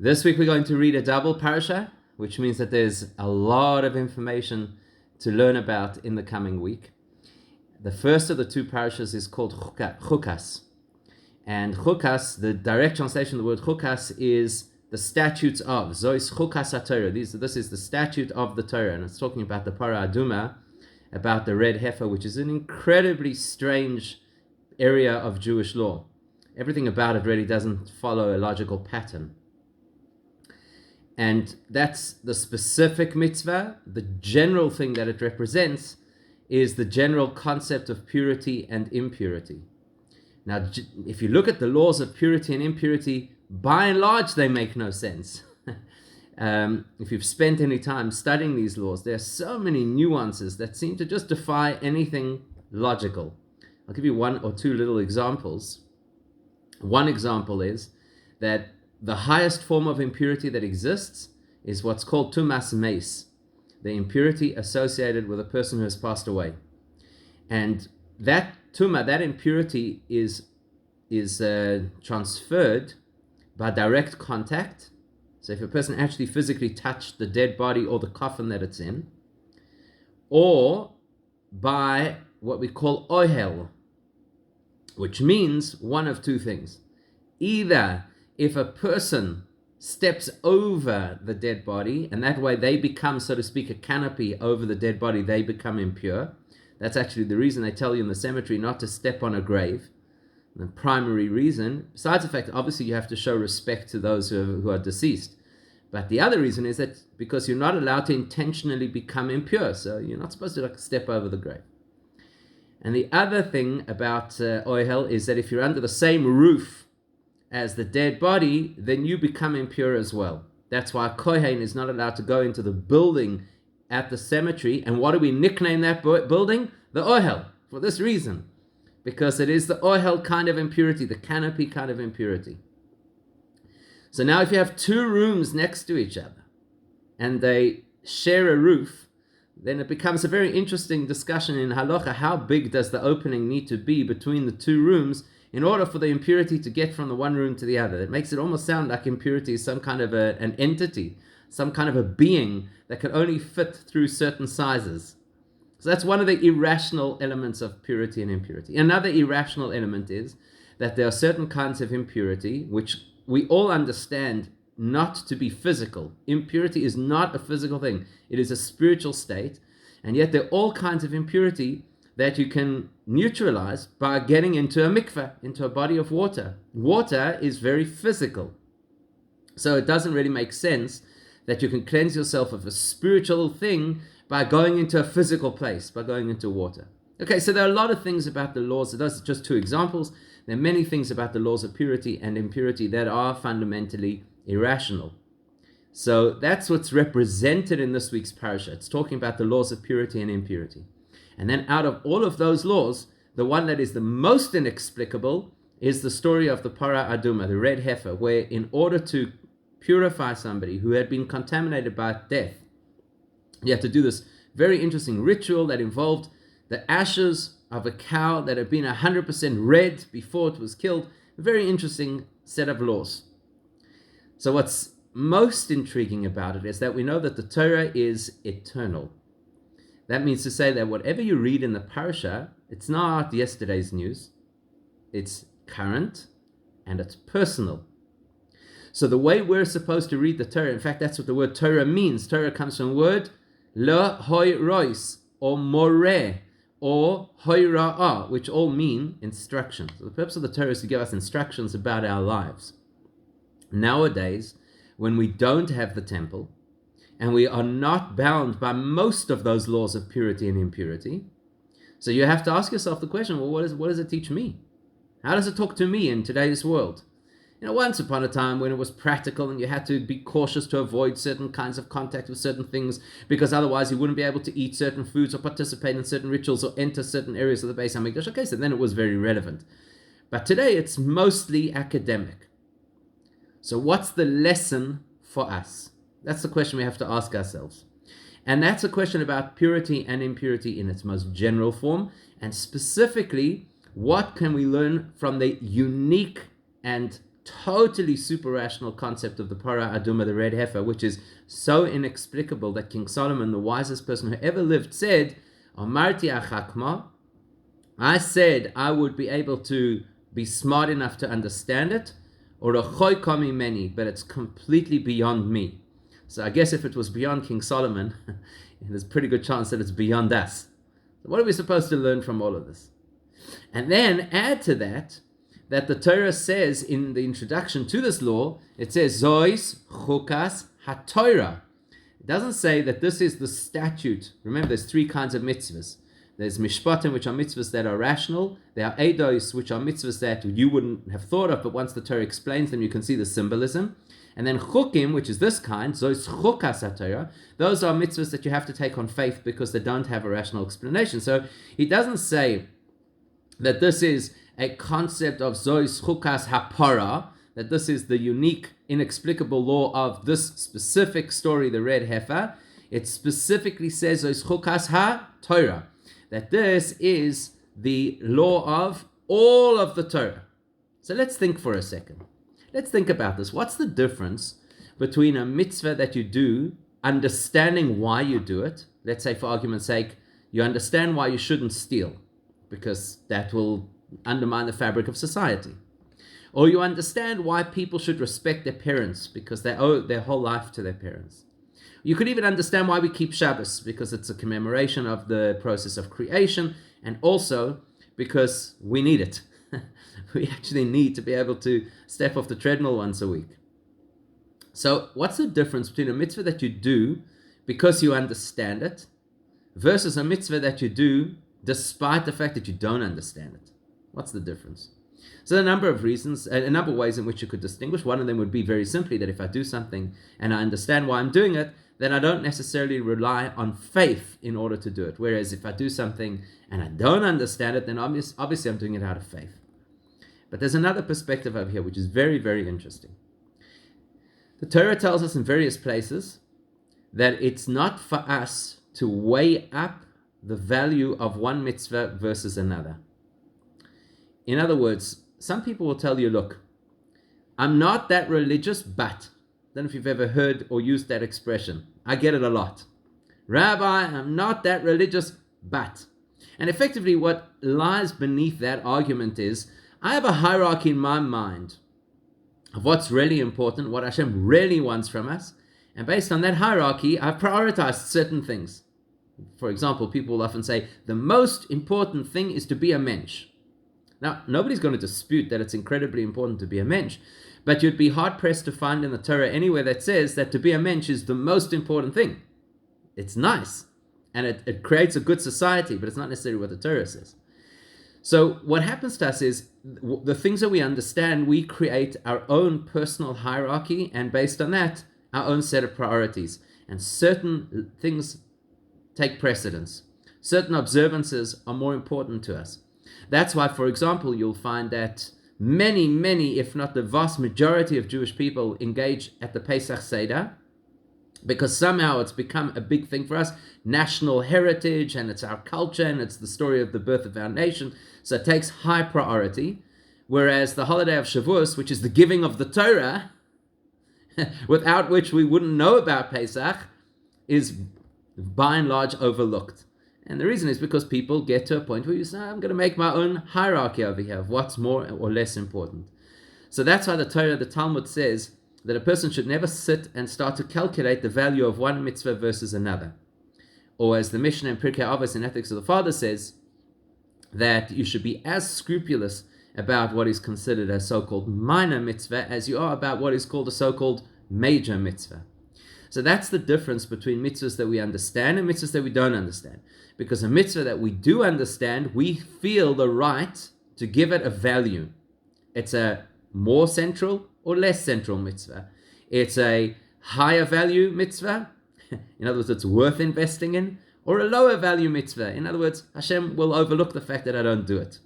This week we're going to read a double parasha, which means that there's a lot of information to learn about in the coming week. The first of the two parashas is called Chukas. And Chukas, the direct translation of the word Chukas is the statutes of. Zois Chukas HaTorah. This is the statute of the Torah. And it's talking about the Parah Aduma, about the red heifer, which is an incredibly strange area of Jewish law. Everything about it really doesn't follow a logical pattern. And that's the specific mitzvah. The general thing that it represents is the general concept of purity and impurity. Now, if you look at the laws of purity and impurity, by and large, they make no sense. If you've spent any time studying these laws, there are so many nuances that seem to just defy anything logical. I'll give you one or two little examples. One example is that the highest form of impurity that exists is what's called tumas meis, the impurity associated with a person who has passed away. And that tuma, that impurity is transferred by direct contact. So if a person actually physically touched the dead body or the coffin that it's in, or by what we call ohel, which means one of two things. Either if a person steps over the dead body, and that way they become, so to speak, a canopy over the dead body, they become impure. That's actually the reason they tell you in the cemetery not to step on a grave. The primary reason, besides the fact, obviously you have to show respect to those who are deceased. But the other reason is that because you're not allowed to intentionally become impure, so you're not supposed to step over the grave. And the other thing about ohel is that if you're under the same roof as the dead body, then you become impure as well. That's why a kohen is not allowed to go into the building at the cemetery. And what do we nickname that building? The ohel, for this reason. Because it is the ohel kind of impurity, the canopy kind of impurity. So now if you have two rooms next to each other, and they share a roof, then it becomes a very interesting discussion in halacha. How big does the opening need to be between the two rooms in order for the impurity to get from the one room to the other? It makes it almost sound like impurity is some kind of an entity, some kind of a being that can only fit through certain sizes. So that's one of the irrational elements of purity and impurity. Another irrational element is that there are certain kinds of impurity which we all understand not to be physical. Impurity is not a physical thing. It is a spiritual state. And yet there are all kinds of impurity that you can neutralize by getting into a mikveh, into a body of water. Water is very physical. So it doesn't really make sense that you can cleanse yourself of a spiritual thing by going into a physical place, by going into water. Okay, so there are a lot of things about the laws. Those are just two examples. There are many things about the laws of purity and impurity that are fundamentally irrational. So that's what's represented in this week's parasha. It's talking about the laws of purity and impurity. And then out of all of those laws, the one that is the most inexplicable is the story of the Parah Aduma, the red heifer, where in order to purify somebody who had been contaminated by death, you have to do this very interesting ritual that involved the ashes of a cow that had been 100% red before it was killed. A very interesting set of laws. So what's most intriguing about it is that we know that the Torah is eternal. That means to say that whatever you read in the parasha, it's not yesterday's news. It's current and it's personal. So the way we're supposed to read the Torah, in fact, that's what the word Torah means. Torah comes from the word le hoi rois, or moreh, or hoi ra'ah, which all mean instructions. So the purpose of the Torah is to give us instructions about our lives. Nowadays, when we don't have the temple, and we are not bound by most of those laws of purity and impurity, so you have to ask yourself the question, well, what does it teach me? How does it talk to me in today's world? Once upon a time when it was practical and you had to be cautious to avoid certain kinds of contact with certain things because otherwise you wouldn't be able to eat certain foods or participate in certain rituals or enter certain areas of the Beis HaMikdash. Okay, so then it was very relevant. But today it's mostly academic. So what's the lesson for us? That's the question we have to ask ourselves. And that's a question about purity and impurity in its most general form. And specifically, what can we learn from the unique and totally super rational concept of the Parah Aduma, the red heifer, which is so inexplicable that King Solomon, the wisest person who ever lived, said, Amarti achakma, I said I would be able to be smart enough to understand it, or a choy kami many, but it's completely beyond me. So I guess if it was beyond King Solomon, there's a pretty good chance that it's beyond us. So what are we supposed to learn from all of this? And then add to that the Torah says in the introduction to this law, it says, Zois chukas ha-Torah. It doesn't say that this is the statute. Remember, there's three kinds of mitzvahs. There's mishpatim, which are mitzvahs that are rational. There are eidos, which are mitzvahs that you wouldn't have thought of, but once the Torah explains them, you can see the symbolism. And then chukim, which is this kind, zois chukas ha-Torah, those are mitzvahs that you have to take on faith because they don't have a rational explanation. So he doesn't say that this is a concept of zois chukas ha-para, that this is the unique, inexplicable law of this specific story, the red heifer. It specifically says zois chukas ha-Torah, that this is the law of all of the Torah. So let's think for a second. Let's think about this. What's the difference between a mitzvah that you do, understanding why you do it? Let's say, for argument's sake, you understand why you shouldn't steal, because that will undermine the fabric of society. Or you understand why people should respect their parents, because they owe their whole life to their parents. You could even understand why we keep Shabbos, because it's a commemoration of the process of creation, and also because we need it. We actually need to be able to step off the treadmill once a week. So what's the difference between a mitzvah that you do because you understand it versus a mitzvah that you do despite the fact that you don't understand it? What's the difference? So there are a number of reasons, a number of ways in which you could distinguish. One of them would be very simply that if I do something and I understand why I'm doing it, then I don't necessarily rely on faith in order to do it. Whereas if I do something and I don't understand it, then obviously I'm doing it out of faith. But there's another perspective over here which is very, very interesting. The Torah tells us in various places that it's not for us to weigh up the value of one mitzvah versus another. In other words, some people will tell you, look, I'm not that religious, but, I don't know if you've ever heard or used that expression. I get it a lot. Rabbi, I'm not that religious, but. And effectively what lies beneath that argument is, I have a hierarchy in my mind of what's really important, what Hashem really wants from us. And based on that hierarchy, I've prioritized certain things. For example, people will often say, the most important thing is to be a mensch. Now, nobody's going to dispute that it's incredibly important to be a mensch, but you'd be hard-pressed to find in the Torah anywhere that says that to be a mensch is the most important thing. It's nice, and it creates a good society, but it's not necessarily what the Torah says. So what happens to us is, the things that we understand, we create our own personal hierarchy, and based on that, our own set of priorities. And certain things take precedence. Certain observances are more important to us. That's why, for example, you'll find that many, if not the vast majority of Jewish people engage at the Pesach Seder, because somehow it's become a big thing for us, national heritage, and it's our culture, and it's the story of the birth of our nation, so it takes high priority, whereas the holiday of Shavuos, which is the giving of the Torah, without which we wouldn't know about Pesach, is by and large overlooked. And the reason is because people get to a point where you say, I'm going to make my own hierarchy over here of what's more or less important. So that's why the Torah, the Talmud says that a person should never sit and start to calculate the value of one mitzvah versus another. Or as the Mishnah in Pirkei Avos in Ethics of the Father says, that you should be as scrupulous about what is considered a so-called minor mitzvah as you are about what is called a so-called major mitzvah. So that's the difference between mitzvahs that we understand and mitzvahs that we don't understand. Because a mitzvah that we do understand, we feel the right to give it a value. It's a more central or less central mitzvah. It's a higher value mitzvah. In other words, it's worth investing in. Or a lower value mitzvah. In other words, Hashem will overlook the fact that I don't do it.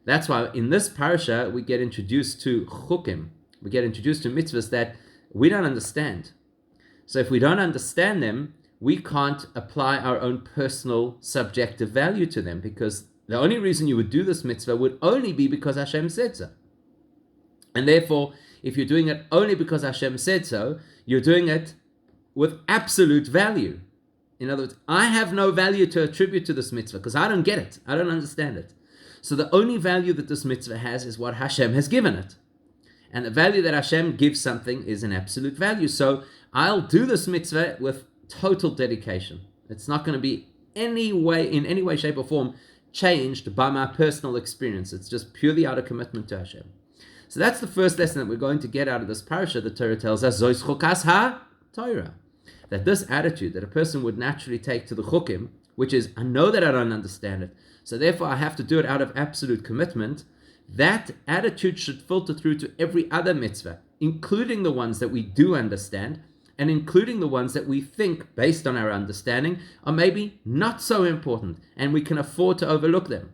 That's why in this parasha, we get introduced to chukim. We get introduced to mitzvahs that we don't understand. So if we don't understand them, we can't apply our own personal subjective value to them, because the only reason you would do this mitzvah would only be because Hashem said so. And therefore, if you're doing it only because Hashem said so, you're doing it with absolute value. In other words, I have no value to attribute to this mitzvah because I don't get it. I don't understand it. So the only value that this mitzvah has is what Hashem has given it. And the value that Hashem gives something is an absolute value. So I'll do this mitzvah with total dedication. It's not going to be in any way, shape, or form changed by my personal experience. It's just purely out of commitment to Hashem. So that's the first lesson that we're going to get out of this parasha. The Torah tells us, Zois chukas ha-Torah, that this attitude that a person would naturally take to the chukim, which is, I know that I don't understand it, so therefore I have to do it out of absolute commitment, that attitude should filter through to every other mitzvah, including the ones that we do understand, and including the ones that we think, based on our understanding, are maybe not so important, and we can afford to overlook them.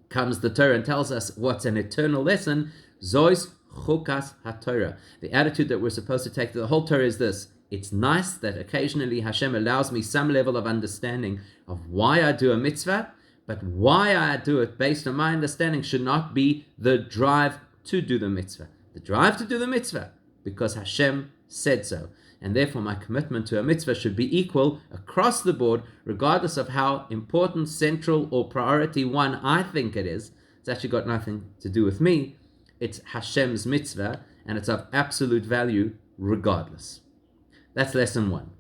Comes the Torah and tells us what's an eternal lesson, Zois chukas ha-Torah. The attitude that we're supposed to take to the whole Torah is this: it's nice that occasionally Hashem allows me some level of understanding of why I do a mitzvah, but why I do it based on my understanding should not be the drive to do the mitzvah. The drive to do the mitzvah, because Hashem said so. And therefore my commitment to a mitzvah should be equal across the board, regardless of how important, central, or priority one I think it is. It's actually got nothing to do with me. It's Hashem's mitzvah, and it's of absolute value regardless. That's lesson 1.